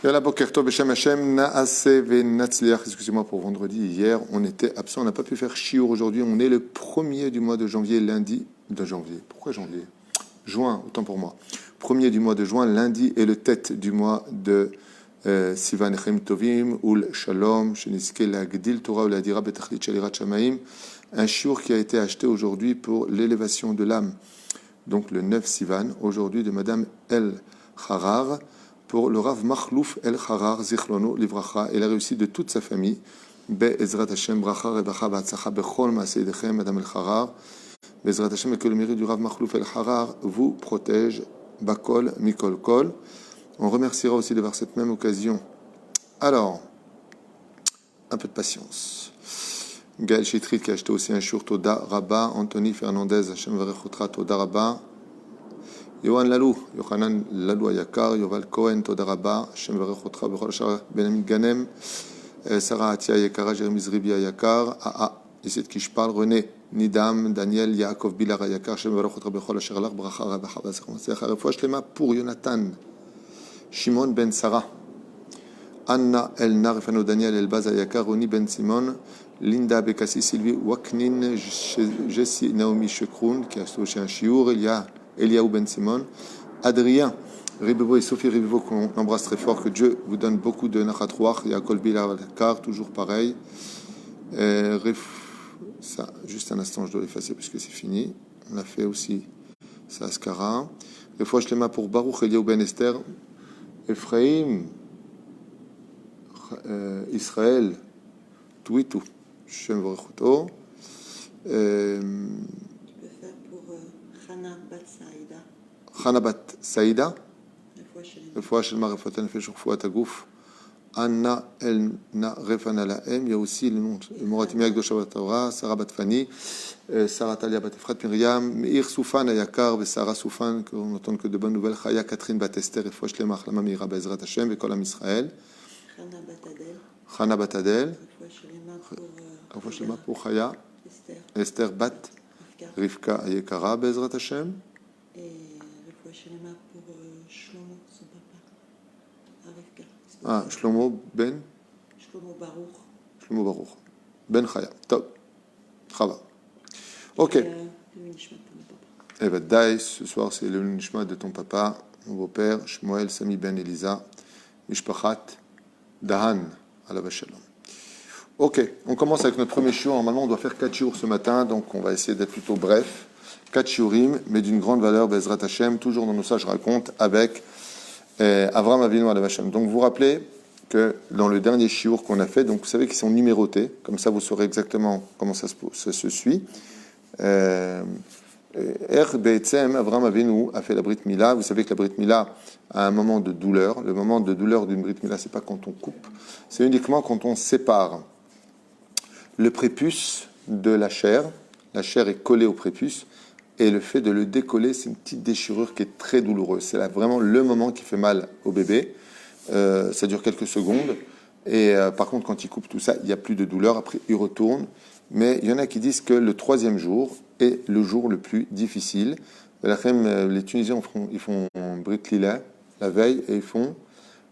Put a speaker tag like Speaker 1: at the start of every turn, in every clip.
Speaker 1: Yalla Boker Tov Beshem Hashem Naaseh Venatzliach. Excusez-moi pour vendredi. Hier, on était absent, on n'a pas pu faire Shiur aujourd'hui. On est le 1er du mois de janvier, lundi de janvier. Pourquoi janvier? Juin, autant pour moi. 1er du mois de juin, lundi est le tête du mois de Sivan Echem Tovim Ul Shalom Sheniske Lagdil Torah Uladira Betachlit Shalirat Shamaim. Un Shiur qui a été acheté aujourd'hui pour l'élévation de l'âme. Donc le 9 Sivan, aujourd'hui de Madame El Harar, pour le Rav Makhlouf El Harar Zichrono Livracha et la réussite de toute sa famille. Be'ezrat Hashem Bracha Revacha Ba'atzacha Bechol Ma'aseidechem Madame El Harar. Be'ezrat Hashem, et que le mérite du Rav Makhlouf El Harar vous protège. Bakol Mikol Kol. On remerciera aussi de voir cette même occasion. Alors, un peu de patience. Gaël Chitrit qui a acheté aussi un shur Toda Rabba. Anthony Fernandez Hashem Varechotra Toda Rabba. Yohan Lalou, Yohanan Lalou Ayakar, Yoval Cohen, Toda Rabba, Hashem Varechotra, Bechol Hashar, Benjamin Ganem, Sarah Atia Ayakara, Jérémy Zribi Ayakar, ici de qui je parle, René Nidam, Daniel Yaakov Bilar Ayakar, Hashem Varechotra, Bechol Hashar, Bracha Rabacha Basar, Refouach Lema pour Jonathan, Shimon Ben Sarah, Anna El Narifano, Daniel Elbaz Ayakar, Roni Ben Simon, Linda Bekassi Sylvie Waknin, Jessie Naomi Shekroun, qui a acheté un chiour, il y a Eliaou Ben Simon, Adrien Ribevo et Sophie Ribevo qu'on embrasse très fort, que Dieu vous donne beaucoup de nachatrouach, Yaakov Bilar, toujours pareil. Ça, juste un instant, je dois l'effacer parce que c'est fini. On a fait aussi ça Askara. Refouach Lema pour Baruch Eliaou Ben Esther, Ephraim, Israël, Touitou, Shem Vorechuto. Chana Bat Saïda, Refoua Shelma Refoua Nefesh Refoua Tagouf, Anna El Na Refana Lahem. Il y a aussi le nom de Moratimi Agdosha Bat Torah, Sarah Bat Fani, Sarah Talia Bat Efrat Miriam, Meir Soufan Ayakar, et Sarah Soufan, qu'on n'entend que de bonnes nouvelles, Chaya Catherine Bat Esther, Refoua Shelma Achlama Meira Bezrat Hashem, et Kolam Israël, Chana Bat Adel, Refoua Shelma pour Chaya, Esther Bat Rivka Ayakara Bezrat Hashem.
Speaker 2: Pour Shlomo, son papa.
Speaker 1: Ah, Shlomo Ben Baruch. Ben Chaya. Top. Chava. Ok. Et bien, Daïs, ce soir, c'est le nishma de ton papa, mon beau-père, Shmuel Sami Ben Elisa, Mishpachat Dahan, Alav Shalom. Ok, on commence avec notre premier shiur. Normalement, on doit faire 4 shiurs ce matin, donc on va essayer d'être plutôt bref. 4 shiurim, mais d'une grande valeur, Bezrat Hashem, toujours dans nos sages racontes, avec Avram Avinu Alav Hashem. Donc vous vous rappelez que dans le dernier shiur qu'on a fait, donc vous savez qu'ils sont numérotés, comme ça vous saurez exactement comment ça se suit. Be'etzem, Avram Avinu a fait la Brit Mila. Vous savez que la Brit Mila a un moment de douleur. Le moment de douleur d'une Brit Mila, c'est pas quand on coupe, c'est uniquement quand on sépare le prépuce de la chair. La chair est collée au prépuce. Et le fait de le décoller, c'est une petite déchirure qui est très douloureuse. C'est là vraiment le moment qui fait mal au bébé. Ça dure quelques secondes. Et par contre, quand il coupe tout ça, il n'y a plus de douleur. Après, il retourne. Mais il y en a qui disent que le 3e jour est le jour le plus difficile. Les Tunisiens ils font Brit Lila la veille et ils font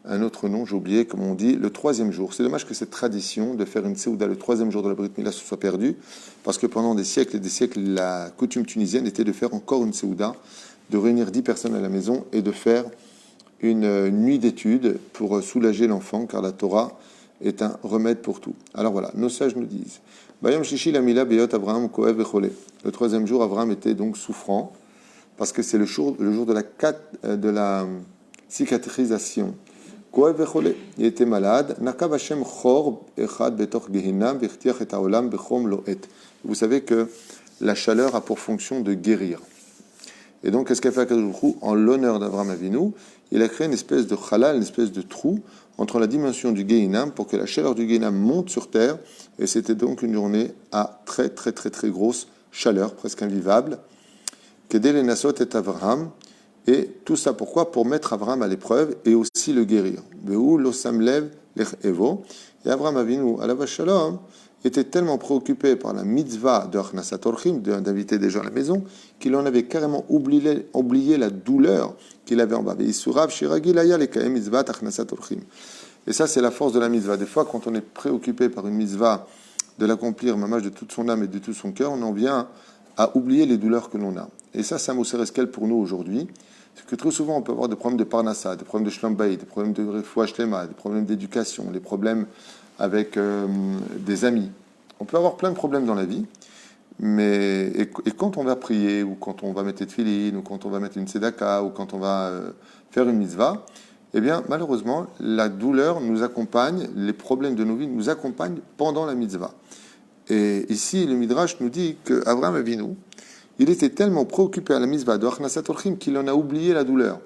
Speaker 1: un autre nom, j'ai oublié, comme on dit, le 3e jour. C'est dommage que cette tradition de faire une Seouda le 3e jour de la Brit Mila se soit perdue, parce que pendant des siècles et des siècles, la coutume tunisienne était de faire encore une Seouda, de réunir 10 personnes à la maison et de faire une nuit d'études pour soulager l'enfant, car la Torah est un remède pour tout. Alors voilà, nos sages nous disent, Bayam Shishi la Mila Beyot Abraham Koev Echole. Le 3e jour, Abraham était donc souffrant, parce que c'est le jour de la cicatrisation. Il était malade. Vous savez que la chaleur a pour fonction de guérir. Et donc, qu'est-ce qu'a fait Akadosh Baruch Hu en l'honneur d'Avraham Avinu? Il a créé une espèce de chalal, une espèce de trou entre la dimension du Gehinam pour que la chaleur du Gehinam monte sur terre. Et c'était donc une journée à très très très très grosse chaleur, presque invivable. Kedel et Nasot et Avraham. Et tout ça pourquoi? Pour mettre Abraham à l'épreuve et aussi le guérir. Et Abraham Avinu, Alav Shalom, était tellement préoccupé par la mitzvah de Achnasat Orchim, d'inviter des gens à la maison, qu'il en avait carrément oublié la douleur qu'il avait en bas. Et ça, c'est la force de la mitzvah. Des fois, quand on est préoccupé par une mitzvah, de l'accomplir, mamage de toute son âme et de tout son cœur, on en vient à oublier les douleurs que l'on a. Et ça, c'est un Moussereskel pour nous aujourd'hui. C'est que très souvent, on peut avoir des problèmes de parnassa, des problèmes de shlambaï, des problèmes de refoua shlema, des problèmes d'éducation, des problèmes avec des amis. On peut avoir plein de problèmes dans la vie, mais et quand on va prier, ou quand on va mettre des tefilines, ou quand on va mettre une tzedaka, ou quand on va faire une mitzvah, eh bien, malheureusement, la douleur nous accompagne, les problèmes de nos vies nous accompagnent pendant la mitzvah. Et ici, le Midrash nous dit qu'Avraham Avinu, il était tellement préoccupé à la mitzvah de Achnasat Orchim qu'il en a oublié la douleur.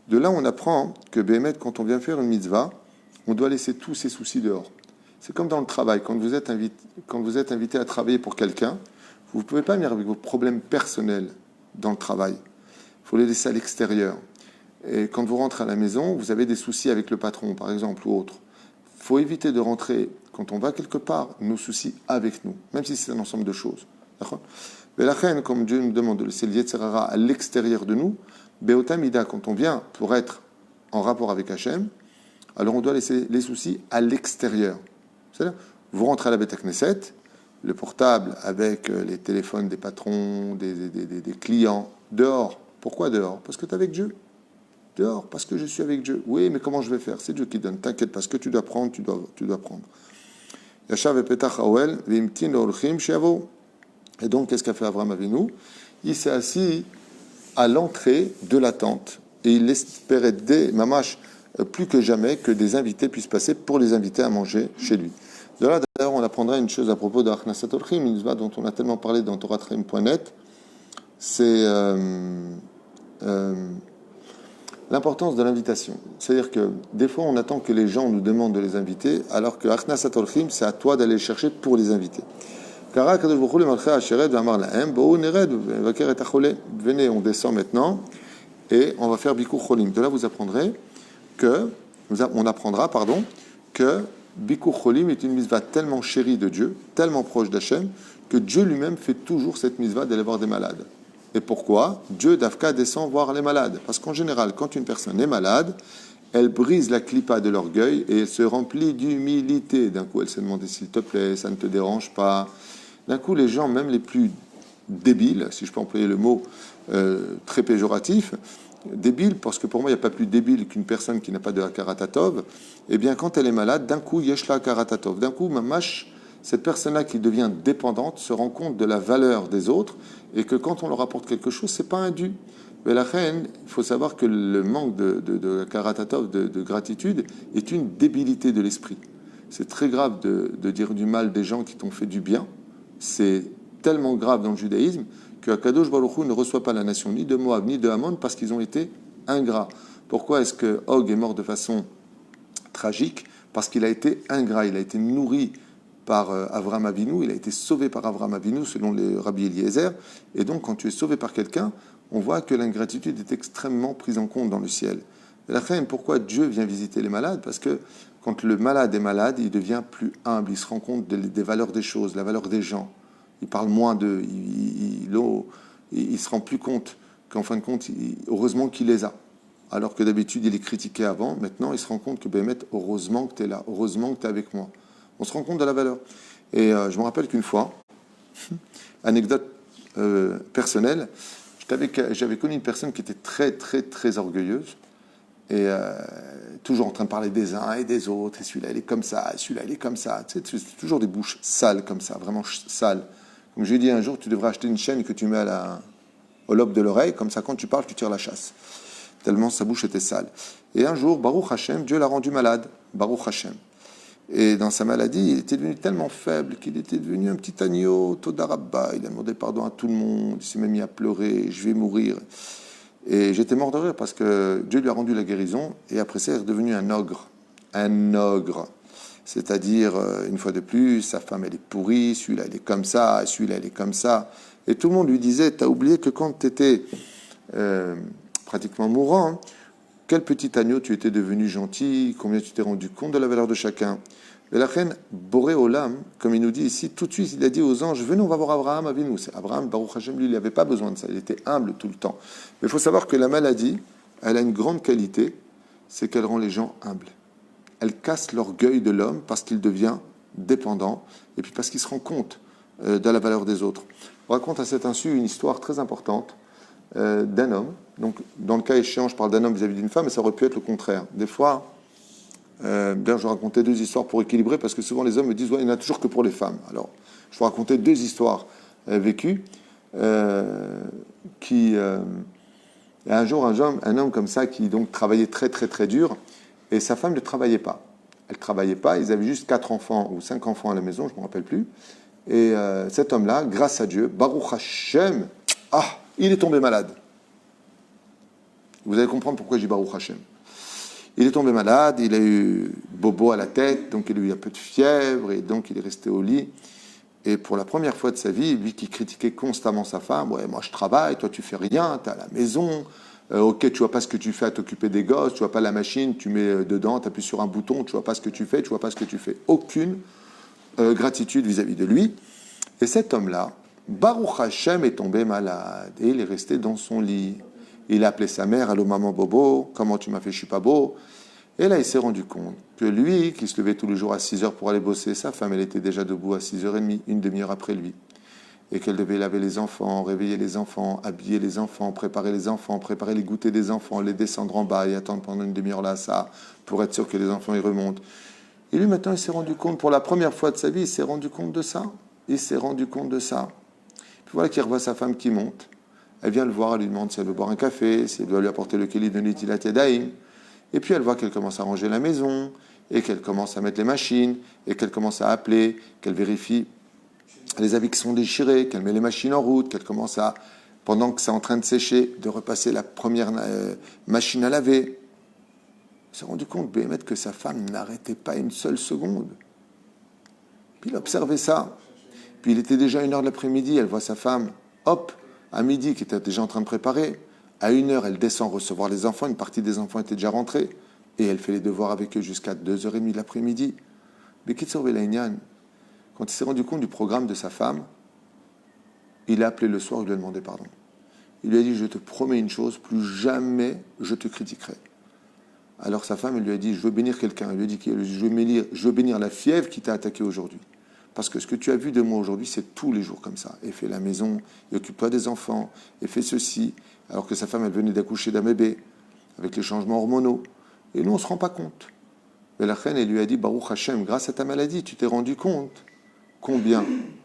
Speaker 1: De là, on apprend que Béhémet, quand on vient faire une mitzvah, on doit laisser tous ses soucis dehors. C'est comme dans le travail. Quand vous êtes invité à travailler pour quelqu'un, vous ne pouvez pas venir avec vos problèmes personnels dans le travail. Il faut les laisser à l'extérieur. Et quand vous rentrez à la maison, vous avez des soucis avec le patron, par exemple, ou autre. Il faut éviter de rentrer, quand on va quelque part, nos soucis avec nous, même si c'est un ensemble de choses. D'accord ? Mais la reine, comme Dieu nous demande de laisser le Yetzer Hara à l'extérieur de nous, Beotamida, quand on vient pour être en rapport avec Hachem, alors on doit laisser les soucis à l'extérieur. C'est-à-dire, vous rentrez à la Beth Knesset, le portable avec les téléphones des patrons, des clients, dehors. Pourquoi dehors ? Parce que tu es avec Dieu. Dehors, parce que je suis avec Dieu. Oui, mais comment je vais faire ? C'est Dieu qui donne. T'inquiète, parce que tu dois prendre, tu dois prendre. Yashav petach haoel v'imtin orchim shiavo. Et donc, qu'est-ce qu'a fait Avraham Avinu ? Il s'est assis à l'entrée de la tente et il espérait dès Mamash plus que jamais que des invités puissent passer pour les inviter à manger chez lui. De là, d'ailleurs, on apprendra une chose à propos de Achnasat Orchim, une mitzvah dont on a tellement parlé dans toratraim.net, c'est l'importance de l'invitation. C'est-à-dire que des fois, on attend que les gens nous demandent de les inviter, alors que Achnasat Orchim, c'est à toi d'aller chercher pour les inviter. Venez, on descend maintenant et on va faire Bikur Cholim. De là, vous apprendrez que Bikur Cholim est une mitzvah tellement chérie de Dieu, tellement proche d'Hachem, que Dieu lui-même fait toujours cette mitzvah d'aller voir des malades. Et pourquoi ? Dieu, Dafka, descend voir les malades. Parce qu'en général, quand une personne est malade, elle brise la clipa de l'orgueil et elle se remplit d'humilité. D'un coup, elle se demande s'il te plaît, ça ne te dérange pas. D'un coup, les gens, même les plus débiles, si je peux employer le mot très péjoratif, débile, parce que pour moi, il n'y a pas plus débile qu'une personne qui n'a pas de Hakaratatov, eh bien, quand elle est malade, d'un coup, Yeshla Hakaratatov. D'un coup, Mamash, cette personne-là qui devient dépendante, se rend compte de la valeur des autres, et que quand on leur apporte quelque chose, c'est pas un dû. Mais la reine, il faut savoir que le manque de Hakaratatov, de gratitude, est une débilité de l'esprit. C'est très grave de dire du mal des gens qui t'ont fait du bien. C'est tellement grave dans le judaïsme que Akadosh Baruch Hu ne reçoit pas la nation ni de Moab ni de Ammon parce qu'ils ont été ingrats. Pourquoi est-ce que Og est mort de façon tragique ? Parce qu'il a été ingrat, il a été nourri par Avraham Avinu, il a été sauvé par Avraham Avinu selon les Rabbi Eliezer. Et donc quand tu es sauvé par quelqu'un, on voit que l'ingratitude est extrêmement prise en compte dans le ciel. Et la reine, pourquoi Dieu vient visiter les malades ? Parce que quand le malade est malade, il devient plus humble, il se rend compte des valeurs des choses, la valeur des gens. Il parle moins d'eux, il se rend plus compte qu'en fin de compte, heureusement qu'il les a. Alors que d'habitude, il est critiqué avant. Maintenant, il se rend compte que Béhémet, heureusement que tu es là, heureusement que tu es avec moi. On se rend compte de la valeur. Et je me rappelle qu'une fois, anecdote personnelle, j'avais connu une personne qui était très, très, très orgueilleuse. Et toujours en train de parler des uns et des autres, et celui-là il est comme ça, et celui-là il est comme ça. Tu sais, c'est toujours des bouches sales comme ça, vraiment sales. Comme j'ai dit un jour, tu devrais acheter une chaîne que tu mets au lobe de l'oreille, comme ça quand tu parles, tu tires la chasse. Tellement sa bouche était sale. Et un jour, Baruch Hashem, Dieu l'a rendu malade, Baruch Hashem. Et dans sa maladie, il était devenu tellement faible qu'il était devenu un petit agneau, Todarabba, il a demandé pardon à tout le monde, il s'est même mis à pleurer, je vais mourir. Et j'étais mort de rire parce que Dieu lui a rendu la guérison et après ça, il est devenu un ogre. Un ogre. C'est-à-dire, une fois de plus, sa femme, elle est pourrie, celui-là, il est comme ça, celui-là, il est comme ça. Et tout le monde lui disait, t'as oublié que quand tu étais pratiquement mourant, quel petit agneau tu étais devenu gentil, combien tu t'es rendu compte de la valeur de chacun. Et la reine Boré Olam, comme il nous dit ici, tout de suite, il a dit aux anges, venez, on va voir Abraham Avinu. C'est Abraham, Baruch Hashem, lui, il n'avait pas besoin de ça. Il était humble tout le temps. Mais il faut savoir que la maladie, elle a une grande qualité, c'est qu'elle rend les gens humbles. Elle casse l'orgueil de l'homme parce qu'il devient dépendant et puis parce qu'il se rend compte de la valeur des autres. On raconte à cet insu une histoire très importante d'un homme. Donc, dans le cas échéant, je parle d'un homme vis-à-vis d'une femme, mais ça aurait pu être le contraire. Des fois, d'ailleurs, je vais raconter deux histoires pour équilibrer, parce que souvent les hommes me disent, ouais, il n'y en a toujours que pour les femmes. Alors, je vais raconter deux histoires vécues qui... un jour, un homme comme ça qui donc travaillait très très très dur, et sa femme ne travaillait pas. Elle ne travaillait pas, ils avaient juste 4 enfants ou 5 enfants à la maison, je ne me rappelle plus. Et cet homme-là, grâce à Dieu, Baruch Hashem, il est tombé malade. Vous allez comprendre pourquoi je dis Baruch Hashem. Il est tombé malade, il a eu bobo à la tête, donc il a eu un peu de fièvre, et donc il est resté au lit. Et pour la première fois de sa vie, lui qui critiquait constamment sa femme, ouais, moi je travaille, toi tu fais rien, tu es à la maison, ok, tu vois pas ce que tu fais à t'occuper des gosses, tu vois pas la machine, tu mets dedans, tu appuies sur un bouton, tu vois pas ce que tu fais, tu vois pas ce que tu fais. Aucune gratitude vis-à-vis de lui. Et cet homme-là, Baruch Hashem, est tombé malade et il est resté dans son lit. Il a appelé sa mère, allô maman Bobo, comment tu m'as fait, je suis pas beau. Et là, il s'est rendu compte que lui, qui se levait tous les jours à 6 heures pour aller bosser, sa femme, elle était déjà debout à 6h30, une demi-heure après lui. Et qu'elle devait laver les enfants, réveiller les enfants, habiller les enfants, préparer les goûters des enfants, les descendre en bas et attendre pendant une demi-heure là, ça, pour être sûr que les enfants y remontent. Et lui, maintenant, il s'est rendu compte, pour la première fois de sa vie, il s'est rendu compte de ça. Il s'est rendu compte de ça. Puis voilà qu'il revoit sa femme qui monte. Elle vient le voir, elle lui demande si elle veut boire un café, si elle doit lui apporter le keli de Netilat Yadayim. Et puis elle voit qu'elle commence à ranger la maison, et qu'elle commence à mettre les machines, et qu'elle commence à appeler, qu'elle vérifie les habits qui sont déchirés, qu'elle met les machines en route, qu'elle commence à, pendant que c'est en train de sécher, de repasser la première machine à laver. Il s'est rendu compte, Béhémet, que sa femme n'arrêtait pas une seule seconde. Puis il observait ça. Puis il était déjà 1h de l'après-midi, elle voit sa femme, hop, à midi, qui était déjà en train de préparer. À 1h, elle descend recevoir les enfants, une partie des enfants était déjà rentrée, et elle fait les devoirs avec eux jusqu'à 2h30 de l'après-midi. Mais Kitsur Belaïnian, quand il s'est rendu compte du programme de sa femme, il a appelé le soir, il lui a demandé pardon. Il lui a dit, je te promets une chose, plus jamais je te critiquerai. Alors sa femme, elle lui a dit, je veux bénir quelqu'un. Elle lui a dit, je veux bénir la fièvre qui t'a attaqué aujourd'hui. Parce que ce que tu as vu de moi aujourd'hui, c'est tous les jours comme ça. Et fais la maison, et occupe-toi des enfants, et fais ceci. Alors que sa femme, elle venait d'accoucher d'un bébé, avec les changements hormonaux. Et nous, on ne se rend pas compte. Mais la reine, elle lui a dit, Baruch Hashem, grâce à ta maladie, tu t'es rendu compte combien,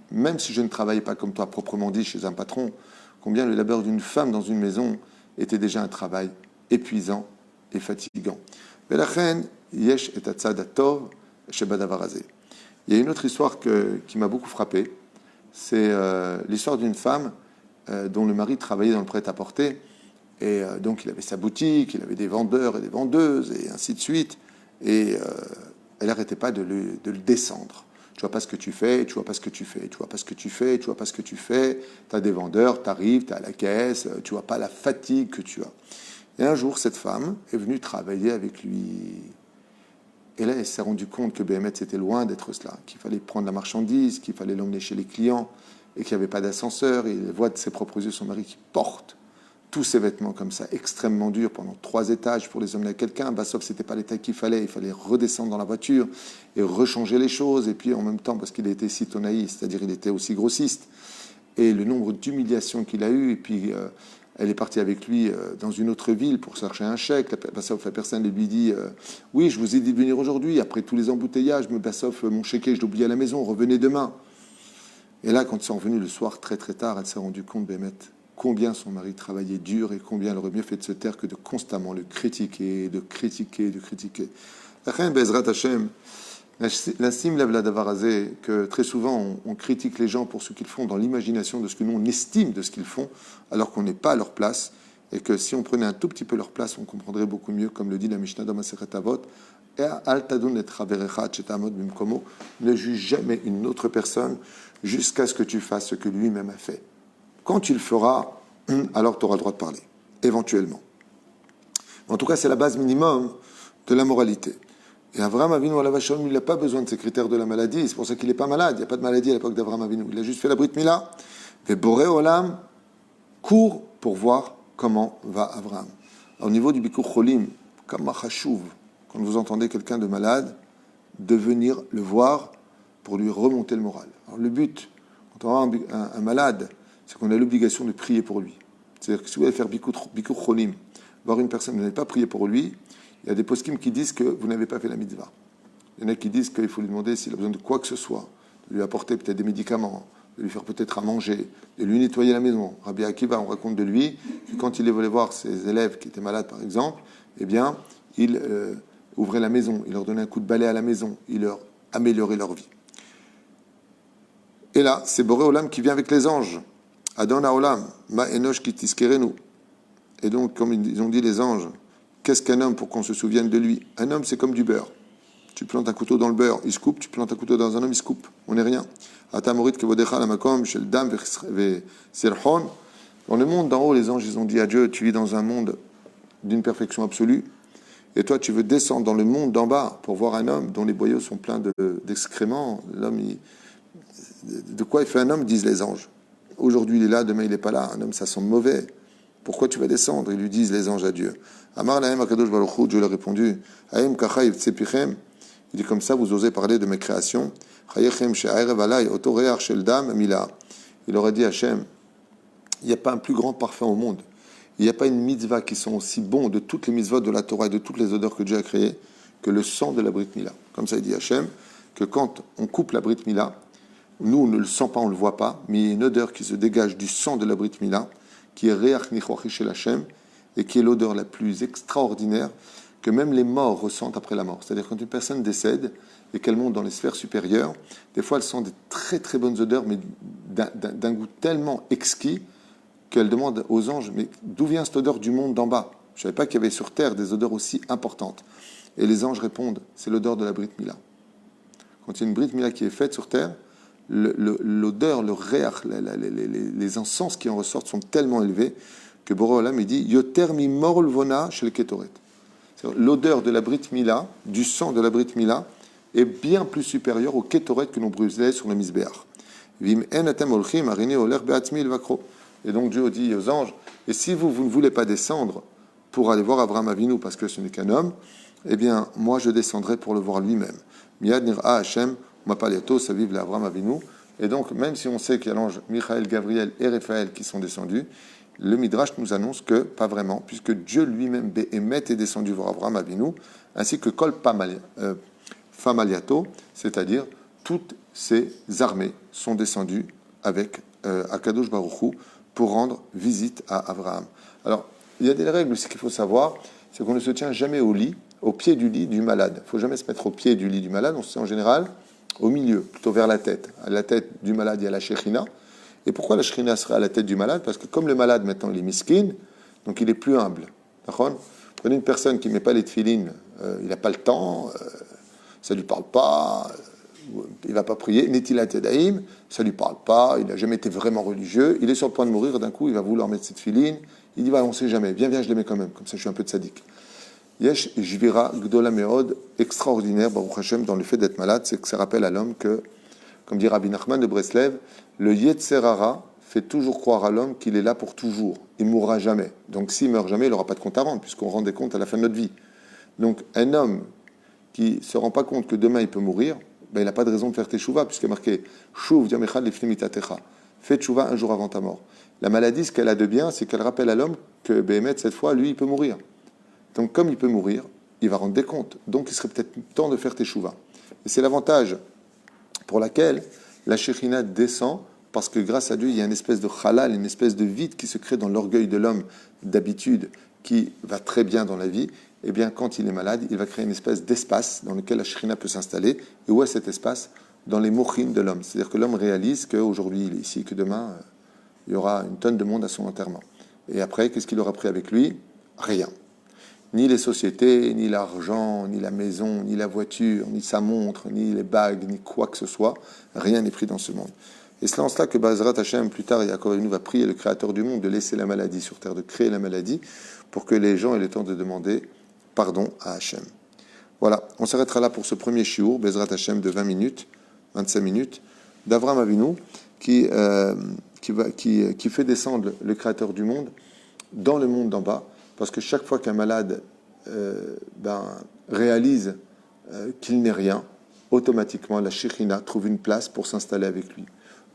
Speaker 1: même si je ne travaillais pas comme toi proprement dit chez un patron, combien le labeur d'une femme dans une maison était déjà un travail épuisant et fatigant. Mais la reine, Yesh et Atzad Atov, Sheba Davarazé. Il y a une autre histoire qui m'a beaucoup frappé. C'est l'histoire d'une femme dont le mari travaillait dans le prêt-à-porter. Et donc, il avait sa boutique, il avait des vendeurs et des vendeuses, et ainsi de suite. Et elle n'arrêtait pas de le descendre. Tu vois pas ce que tu fais, tu vois pas ce que tu fais, tu vois pas ce que tu fais, tu vois pas ce que tu fais. Tu as des vendeurs, tu arrives, tu es à la caisse, tu vois pas la fatigue que tu as. Et un jour, cette femme est venue travailler avec lui. Et là, elle s'est rendue compte que Béhémet, c'était loin d'être cela, qu'il fallait prendre la marchandise, qu'il fallait l'emmener chez les clients, et qu'il n'y avait pas d'ascenseur. Et elle voit de ses propres yeux son mari qui porte tous ses vêtements comme ça, extrêmement durs, pendant 3 étages pour les emmener à quelqu'un. Sauf que ce n'était pas l'état qu'il fallait. Il fallait redescendre dans la voiture et rechanger les choses. Et puis en même temps, parce qu'il était sitonaï, c'est-à-dire il était aussi grossiste. Et le nombre d'humiliations qu'il a eu, et puis elle est partie avec lui dans une autre ville pour chercher un chèque. Sauf la personne lui dit oui, je vous ai dit de venir aujourd'hui. Après tous les embouteillages, sauf mon chéquier, je l'ai oublié à la maison, revenez demain. Et là, quand ils sont revenus le soir très très tard, elle s'est rendue compte, Béhémet, combien son mari travaillait dur et combien elle aurait mieux fait de se taire que de constamment le critiquer, de critiquer. La reine Bezrat Hashem, la sim lève la davarazé, que très souvent on critique les gens pour ce qu'ils font dans l'imagination de ce que nous on estime de ce qu'ils font, alors qu'on n'est pas à leur place, et que si on prenait un tout petit peu leur place, on comprendrait beaucoup mieux, comme le dit la Mishnah dans Masechet Avot, Al tadun et traverecha chetamod bimkomo, ne juge jamais une autre personne jusqu'à ce que tu fasses ce que lui-même a fait. Quand tu le feras, alors tu auras le droit de parler, éventuellement. En tout cas, c'est la base minimum de la moralité. Et Avraham Avinu, alav hashalom, il n'a pas besoin de ces critères de la maladie. C'est pour ça qu'il n'est pas malade. Il n'y a pas de maladie à l'époque d'Avraham Avinu. Il a juste fait la Brit Mila. Et Boré Olam court pour voir comment va Avraham. Au niveau du Bikur Cholim, comme Machashuv, quand vous entendez quelqu'un de malade, de venir le voir pour lui remonter le moral. Alors le but, quand on a un malade, c'est qu'on a l'obligation de prier pour lui. C'est-à-dire que si vous allez faire Bikur Cholim, voir une personne, vous n'avez pas prié pour lui, il y a des poskim qui disent que vous n'avez pas fait la mitzvah. Il y en a qui disent qu'il faut lui demander s'il a besoin de quoi que ce soit, de lui apporter peut-être des médicaments, de lui faire peut-être à manger, de lui nettoyer la maison. Rabbi Akiva, on raconte de lui que quand il voulait voir ses élèves qui étaient malades, par exemple, eh bien, il ouvrait la maison, il leur donnait un coup de balai à la maison, il leur améliorait leur vie. Et là, c'est Boré Olam qui vient avec les anges. Adon Haolam, Ma Enosh ki tiskerenu. Et donc, comme ils ont dit les anges, qu'est-ce qu'un homme pour qu'on se souvienne de lui? Un homme, c'est comme du beurre. Tu plantes un couteau dans le beurre, il se coupe. Tu plantes un couteau dans un homme, il se coupe. On n'est rien. Atamorit kevodecha lamakom shel dam ve'sirhon. Dans le monde d'en haut, les anges, ils ont dit à Dieu, tu vis dans un monde d'une perfection absolue. Et toi, tu veux descendre dans le monde d'en bas pour voir un homme dont les boyaux sont pleins d'excréments. L'homme, de quoi il fait un homme, disent les anges. Aujourd'hui, il est là, demain, il n'est pas là. Un homme, ça sent mauvais. Pourquoi tu vas descendre? Ils lui disent les anges à Dieu. Amar lahem akadosh baruch hu, Dieu leur a répondu. Haim kachai tsepichem. Il dit comme ça, vous osez parler de mes créations. Chayechem she'arev alay otoreach shel dam mila. Il aurait dit Hachem, il n'y a pas un plus grand parfum au monde. Il n'y a pas une mitzvah qui sont aussi bons de toutes les mitzvahs de la Torah et de toutes les odeurs que Dieu a créées que le sang de la Brit Mila. Comme ça, il dit Hachem, que quand on coupe la Brit Mila, nous, on ne le sent pas, on ne le voit pas, mais il y a une odeur qui se dégage du sang de la Brit Mila, qui est Reach Nichochi Shel Hachem, et qui est l'odeur la plus extraordinaire que même les morts ressentent après la mort. C'est-à-dire quand une personne décède et qu'elle monte dans les sphères supérieures, des fois elle sent des très très bonnes odeurs, mais d'un goût tellement exquis qu'elle demande aux anges, mais d'où vient cette odeur du monde d'en bas? Je ne savais pas qu'il y avait sur terre des odeurs aussi importantes. Et les anges répondent, c'est l'odeur de la Brit Mila. Quand il y a une Brit Mila qui est faite sur terre, l'odeur, le réach, les encens qui en ressortent sont tellement élevés que Boré Olam il dit Yoter mi mor lvona chez le Ketoret. L'odeur de la Brit Mila, du sang de la Brit Mila, est bien plus supérieure au Ketoret que l'on brûlait sur le Misbéach. Vim en atem olchim arini oler beatzmi vakro. Et donc Dieu dit aux anges, et si vous ne voulez pas descendre pour aller voir Avraham Avinu parce que ce n'est qu'un homme, eh bien moi je descendrai pour le voir lui-même. Miyad nir'a Hashem mapaliato saviv l'Avraham Avinu. Et donc même si on sait qu'il y a l'ange Michael, Gabriel et Raphaël qui sont descendus, le Midrash nous annonce que pas vraiment, puisque Dieu lui-même Béhémet est descendu voir Avraham Avinu, ainsi que Kol Famaliato, c'est-à-dire toutes ces armées sont descendues avec Akadosh Baruch Hu pour rendre visite à Avraham. Alors, il y a des règles aussi qu'il faut savoir, c'est qu'on ne se tient jamais au lit, au pied du lit du malade. Il ne faut jamais se mettre au pied du lit du malade, on se tient en général au milieu, plutôt vers la tête. À la tête du malade, il y a la Shekhinah. Et pourquoi la Shekhinah sera à la tête du malade? Parce que comme le malade, maintenant, il est miskin, donc il est plus humble. D'accord? Prenez une personne qui ne met pas les tefilines, il n'a pas le temps, ça ne lui parle pas, il ne va pas prier, Netilat Yadayim, ça ne lui parle pas, il n'a jamais été vraiment religieux, il est sur le point de mourir, d'un coup, il va vouloir mettre cette tefilines, il dit, on ne sait jamais, viens, je les mets quand même, comme ça je suis un peu de sadique. Yesh Jvira Gdola Meod, extraordinaire, Baruch Hashem, dans le fait d'être malade, c'est que ça rappelle à l'homme que, comme dit Rabbi Nachman de Breslev, le Yetzer Hara fait toujours croire à l'homme qu'il est là pour toujours, il ne mourra jamais. Donc s'il meurt jamais, il n'aura pas de compte à rendre, puisqu'on rend des comptes à la fin de notre vie. Donc un homme qui ne se rend pas compte que demain il peut mourir, ben, il n'a pas de raison de faire teshuva, puisqu'il est marqué Shuv Yamechad Lifnim Mitatecha. Fais teshuva un jour avant ta mort. La maladie, ce qu'elle a de bien, c'est qu'elle rappelle à l'homme que Béhémet, cette fois, lui, il peut mourir. Donc comme il peut mourir, il va rendre des comptes. Donc il serait peut-être temps de faire teshuva. Et c'est l'avantage pour laquelle la Shekhinah descend, parce que grâce à Dieu, il y a une espèce de halal, une espèce de vide qui se crée dans l'orgueil de l'homme d'habitude, qui va très bien dans la vie. Eh bien, quand il est malade, il va créer une espèce d'espace dans lequel la Shekhinah peut s'installer. Et où est cet espace? Dans les mochin de l'homme. C'est-à-dire que l'homme réalise qu'aujourd'hui, il est ici, que demain, il y aura une tonne de monde à son enterrement. Et après, qu'est-ce qu'il aura pris avec lui? Rien. Ni les sociétés, ni l'argent, ni la maison, ni la voiture, ni sa montre, ni les bagues, ni quoi que ce soit. Rien n'est pris dans ce monde. Et c'est en cela que Bezrat Hashem, plus tard, Yaakov Avinu va prier le Créateur du monde de laisser la maladie sur terre, de créer la maladie, pour que les gens aient le temps de demander pardon à Hashem. Voilà, on s'arrêtera là pour ce premier shiur, Bezrat Hashem de 20 minutes, 25 minutes, d'Avraham Avinu, qui fait descendre le Créateur du monde dans le monde d'en bas, parce que chaque fois qu'un malade réalise qu'il n'est rien, automatiquement la Shekhinah trouve une place pour s'installer avec lui.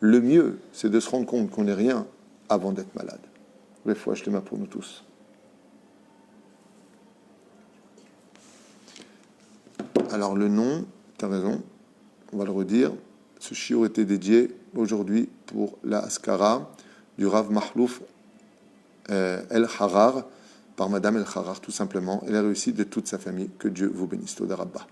Speaker 1: Le mieux, c'est de se rendre compte qu'on n'est rien avant d'être malade. Refoua shlema pour nous tous. Alors le nom, tu as raison, on va le redire. Ce shiur était dédié aujourd'hui pour la Askara du Rav Mahlouf El-Harar, par Madame El-Harar tout simplement, et la réussite de toute sa famille. Que Dieu vous bénisse. Toda Rabba.